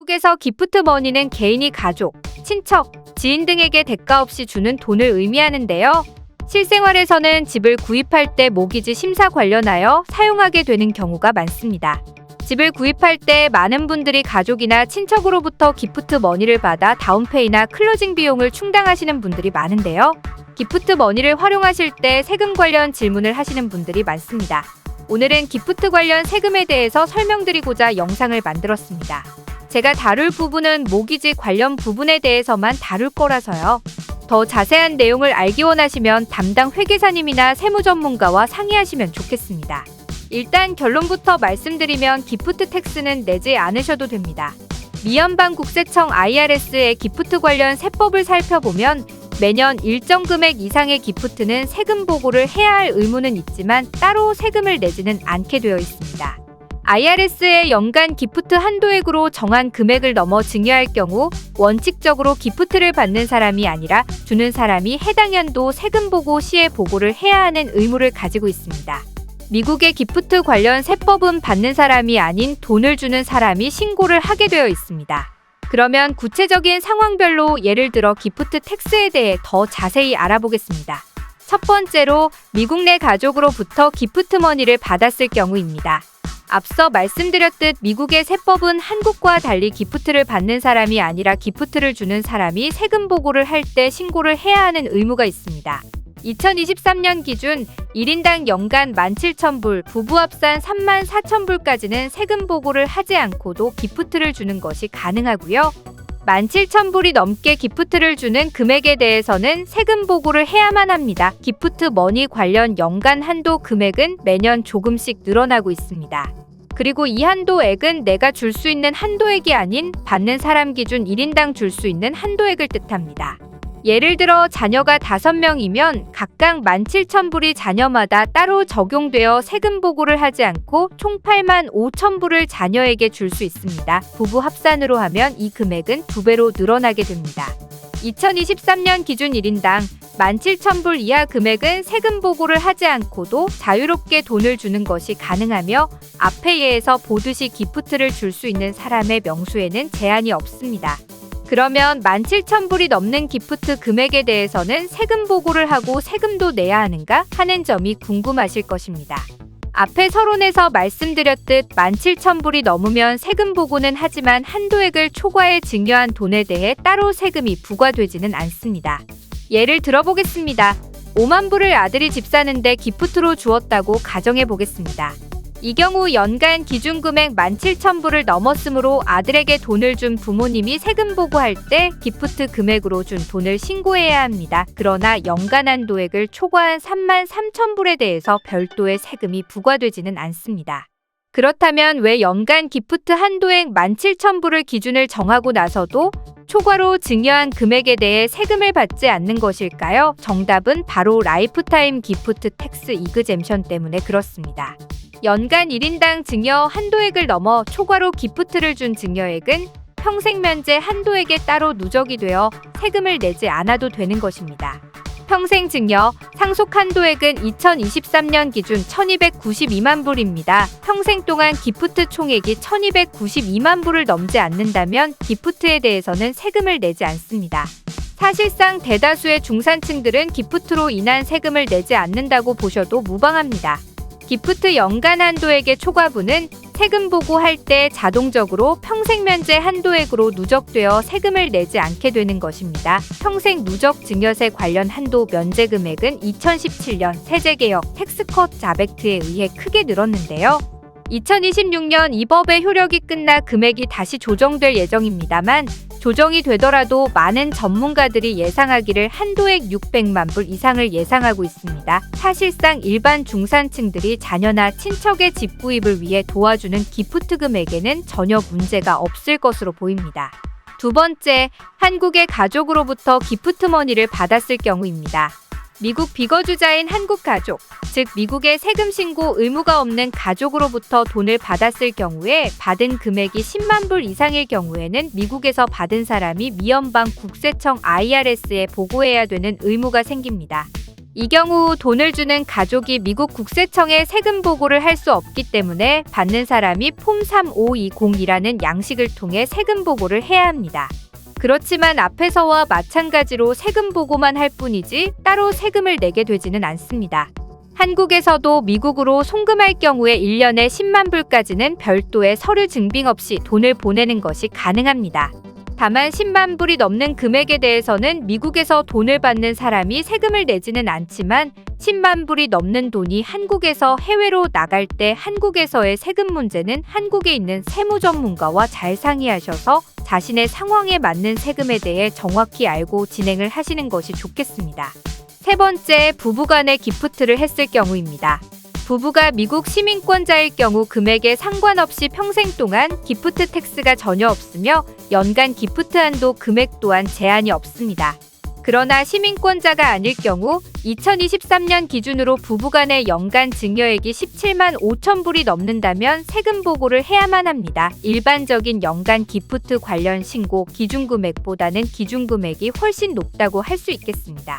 미국에서 기프트 머니는 개인이 가족, 친척, 지인 등에게 대가 없이 주는 돈을 의미하는데요. 실생활에서는 집을 구입할 때 모기지 심사 관련하여 사용하게 되는 경우가 많습니다. 집을 구입할 때 많은 분들이 가족이나 친척으로부터 기프트 머니를 받아 다운페이나 클로징 비용을 충당하시는 분들이 많은데요. 기프트 머니를 활용하실 때 세금 관련 질문을 하시는 분들이 많습니다. 오늘은 기프트 관련 세금에 대해서 설명드리고자 영상을 만들었습니다. 제가 다룰 부분은 모기지 관련 부분에 대해서만 다룰 거라서요. 더 자세한 내용을 알기 원하시면 담당 회계사님이나 세무 전문가와 상의하시면 좋겠습니다. 일단 결론부터 말씀드리면 기프트 텍스는 내지 않으셔도 됩니다. 미연방국세청 IRS의 기프트 관련 세법을 살펴보면 매년 일정 금액 이상의 기프트는 세금 보고를 해야 할 의무는 있지만 따로 세금을 내지는 않게 되어 있습니다. IRS의 연간 기프트 한도액으로 정한 금액을 넘어 증여할 경우 원칙적으로 기프트를 받는 사람이 아니라 주는 사람이 해당 연도 세금 보고 시에 보고를 해야 하는 의무를 가지고 있습니다. 미국의 기프트 관련 세법은 받는 사람이 아닌 돈을 주는 사람이 신고를 하게 되어 있습니다. 그러면 구체적인 상황별로 예를 들어 기프트 텍스에 대해 더 자세히 알아보겠습니다. 첫 번째로 미국 내 가족으로부터 기프트 머니를 받았을 경우입니다. 앞서 말씀드렸듯 미국의 세법은 한국과 달리 기프트를 받는 사람이 아니라 기프트를 주는 사람이 세금 보고를 할 때 신고를 해야 하는 의무가 있습니다. 2023년 기준 1인당 연간 17,000불, 부부 합산 34,000불까지는 세금 보고를 하지 않고도 기프트를 주는 것이 가능하고요. 17,000불이 넘게 기프트를 주는 금액에 대해서는 세금 보고를 해야만 합니다. 기프트 머니 관련 연간 한도 금액은 매년 조금씩 늘어나고 있습니다. 그리고 이 한도액은 내가 줄 수 있는 한도액이 아닌 받는 사람 기준 1인당 줄 수 있는 한도액을 뜻합니다. 예를 들어 자녀가 5명이면 각각 17,000불이 자녀마다 따로 적용되어 세금 보고를 하지 않고 총 85,000불을 자녀에게 줄 수 있습니다. 부부 합산으로 하면 이 금액은 2배로 늘어나게 됩니다. 2023년 기준 1인당 17,000불 이하 금액은 세금 보고를 하지 않고도 자유롭게 돈을 주는 것이 가능하며 앞에 예에서 보듯이 기프트를 줄 수 있는 사람의 명수에는 제한이 없습니다. 그러면 17,000불이 넘는 기프트 금액에 대해서는 세금 보고를 하고 세금도 내야 하는가 하는 점이 궁금하실 것입니다. 앞에 서론에서 말씀드렸듯 17,000불이 넘으면 세금 보고는 하지만 한도액을 초과해 증여한 돈에 대해 따로 세금이 부과되지는 않습니다. 예를 들어보겠습니다. 5만 불을 아들이 집 사는데 기프트로 주었다고 가정해 보겠습니다. 이 경우 연간 기준금액 17,000불을 넘었으므로 아들에게 돈을 준 부모님이 세금 보고할 때 기프트 금액으로 준 돈을 신고해야 합니다. 그러나 연간 한도액을 초과한 33,000불에 대해서 별도의 세금이 부과되지는 않습니다. 그렇다면 왜 연간 기프트 한도액 17,000불을 기준을 정하고 나서도 초과로 증여한 금액에 대해 세금을 받지 않는 것일까요? 정답은 바로 라이프타임 기프트 텍스 이그젬션 때문에 그렇습니다. 연간 1인당 증여 한도액을 넘어 초과로 기프트를 준 증여액은 평생 면제 한도액에 따로 누적이 되어 세금을 내지 않아도 되는 것입니다. 평생 증여 상속 한도액은 2023년 기준 1,292만 불입니다. 평생 동안 기프트 총액이 1,292만 불을 넘지 않는다면 기프트에 대해서는 세금을 내지 않습니다. 사실상 대다수의 중산층들은 기프트로 인한 세금을 내지 않는다고 보셔도 무방합니다. 기프트 연간 한도액의 초과분은 세금 보고할 때 자동적으로 평생 면제 한도액으로 누적되어 세금을 내지 않게 되는 것입니다. 평생 누적 증여세 관련 한도 면제 금액은 2017년 세제개혁 텍스컷 자백트에 의해 크게 늘었는데요. 2026년 이 법의 효력이 끝나 금액이 다시 조정될 예정입니다만 조정이 되더라도 많은 전문가들이 예상하기를 한도액 600만 불 이상을 예상하고 있습니다. 사실상 일반 중산층들이 자녀나 친척의 집 구입을 위해 도와주는 기프트 금액에는 전혀 문제가 없을 것으로 보입니다. 두 번째, 한국의 가족으로부터 기프트 머니를 받았을 경우입니다. 미국 비거주자인 한국 가족, 즉 미국의 세금 신고 의무가 없는 가족으로부터 돈을 받았을 경우에 받은 금액이 10만 불 이상일 경우에는 미국에서 받은 사람이 미연방 국세청 IRS에 보고해야 되는 의무가 생깁니다. 이 경우 돈을 주는 가족이 미국 국세청에 세금 보고를 할 수 없기 때문에 받는 사람이 폼 3520이라는 양식을 통해 세금 보고를 해야 합니다. 그렇지만 앞에서와 마찬가지로 세금 보고만 할 뿐이지 따로 세금을 내게 되지는 않습니다. 한국에서도 미국으로 송금할 경우에 1년에 10만 불까지는 별도의 서류 증빙 없이 돈을 보내는 것이 가능합니다. 다만 10만 불이 넘는 금액에 대해서는 미국에서 돈을 받는 사람이 세금을 내지는 않지만 10만 불이 넘는 돈이 한국에서 해외로 나갈 때 한국에서의 세금 문제는 한국에 있는 세무 전문가와 잘 상의하셔서 자신의 상황에 맞는 세금에 대해 정확히 알고 진행을 하시는 것이 좋겠습니다. 세 번째, 부부간에 기프트를 했을 경우입니다. 부부가 미국 시민권자일 경우 금액에 상관없이 평생 동안 기프트 텍스가 전혀 없으며 연간 기프트 한도 금액 또한 제한이 없습니다. 그러나 시민권자가 아닐 경우 2023년 기준으로 부부간의 연간 증여액이 17만 5천 불이 넘는다면 세금 보고를 해야만 합니다. 일반적인 연간 기프트 관련 신고 기준금액보다는 기준금액이 훨씬 높다고 할 수 있겠습니다.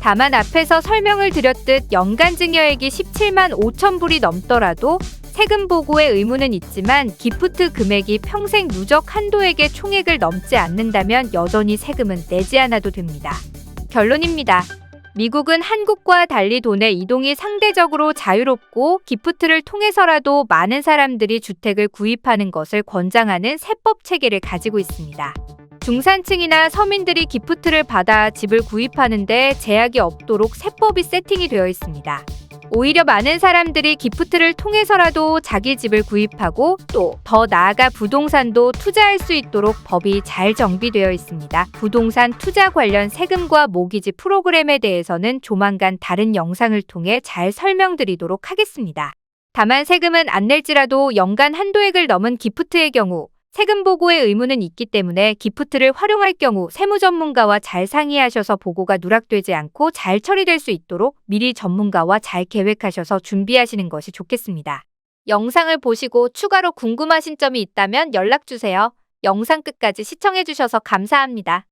다만 앞에서 설명을 드렸듯 연간 증여액이 17만 5천 불이 넘더라도 세금 보고의 의무는 있지만 기프트 금액이 평생 누적 한도액의 총액을 넘지 않는다면 여전히 세금은 내지 않아도 됩니다. 결론입니다. 미국은 한국과 달리 돈의 이동이 상대적으로 자유롭고 기프트를 통해서라도 많은 사람들이 주택을 구입하는 것을 권장하는 세법 체계를 가지고 있습니다. 중산층이나 서민들이 기프트를 받아 집을 구입하는데 제약이 없도록 세법이 세팅이 되어 있습니다. 오히려 많은 사람들이 기프트를 통해서라도 자기 집을 구입하고 또 더 나아가 부동산도 투자할 수 있도록 법이 잘 정비되어 있습니다. 부동산 투자 관련 세금과 모기지 프로그램에 대해서는 조만간 다른 영상을 통해 잘 설명드리도록 하겠습니다. 다만 세금은 안 낼지라도 연간 한도액을 넘은 기프트의 경우 세금 보고의 의무는 있기 때문에 기프트를 활용할 경우 세무 전문가와 잘 상의하셔서 보고가 누락되지 않고 잘 처리될 수 있도록 미리 전문가와 잘 계획하셔서 준비하시는 것이 좋겠습니다. 영상을 보시고 추가로 궁금하신 점이 있다면 연락주세요. 영상 끝까지 시청해주셔서 감사합니다.